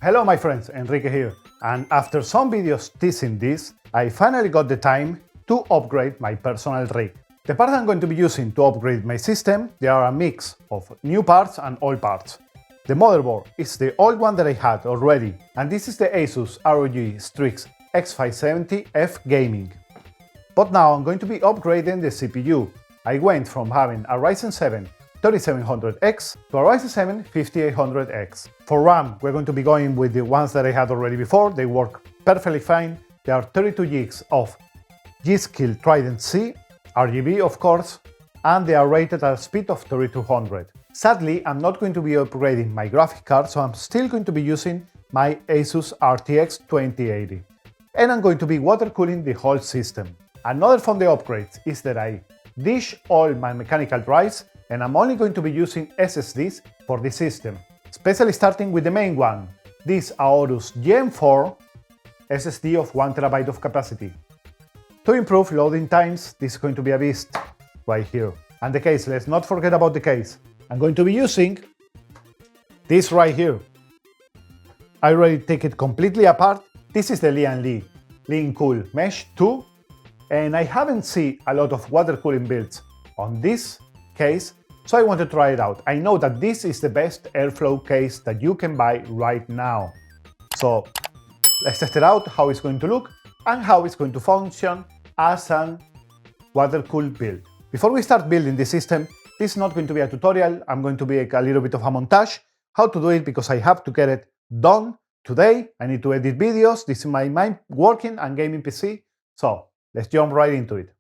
Hello my friends, Enrique here, and after some videos teasing this, I finally got the time to upgrade my personal rig. The parts I'm going to be using to upgrade my system, they are a mix of new parts and old parts. The motherboard is the old one that I had already, and this is the Asus ROG Strix X570F Gaming. But now I'm going to be upgrading the CPU. I went from having a Ryzen 7 3700X to a Ryzen 7 5800X. For RAM, we're going to be going with the ones that I had already before. They work perfectly fine. There are 32 GB of G.Skill Trident C, RGB of course, and they are rated at a speed of 3200. Sadly, I'm not going to be upgrading my graphic card, so I'm still going to be using my Asus RTX 2080. And I'm going to be watercooling the whole system. Another from the upgrades is that I dish all my mechanical drives, and I'm only going to be using SSDs for the system, especially starting with the main one, this Aorus Gen 4 SSD of 1TB of capacity. To improve loading times, this is going to be a beast right here. And the case, let's not forget about the case. I'm going to be using this right here. I already take it completely apart. This is the Lian Li Liancool Mesh 2, and I haven't seen a lot of water cooling builds on this case, so I want to try it out. I know that this is the best airflow case that you can buy right now. So let's test it out, how it's going to look and how it's going to function as an water-cooled build. Before we start building the system, this is not going to be a tutorial. I'm going to be a little bit of a montage, how to do it, because I have to get it done today. I need to edit videos. This is my working and gaming PC. So let's jump right into it.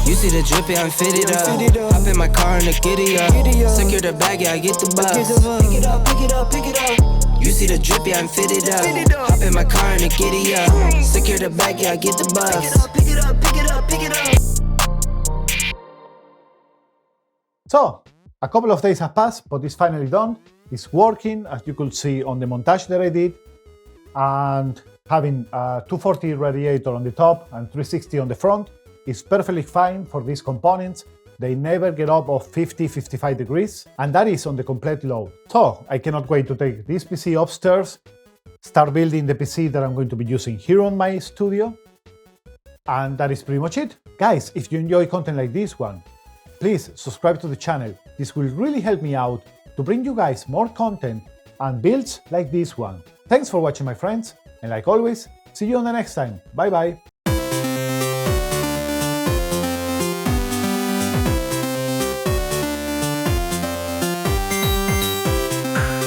You see the drippy, I'm fitted up. Hop in my car and I get it up. Secure the bag, yeah, I get the bus. Pick it up, pick it up, pick it up. You see the drippy, I'm fitted up. Hop in my car and I get it up. Secure the bag, yeah, I get the bus. Pick it up, pick it up, pick it up. So, a couple of days have passed, but it's finally done. It's working, as you could see on the montage that I did. And having a 240 radiator on the top and 360 on the front is perfectly fine for these components. They never get up of 50-55 degrees, and that is on the complete load. So I cannot wait to take this PC upstairs, start building the PC that I'm going to be using here on my studio, and that is pretty much it. Guys, if you enjoy content like this one, please subscribe to the channel. This will really help me out to bring you guys more content and builds like this one. Thanks for watching my friends, and like always, see you on the next time. Bye bye!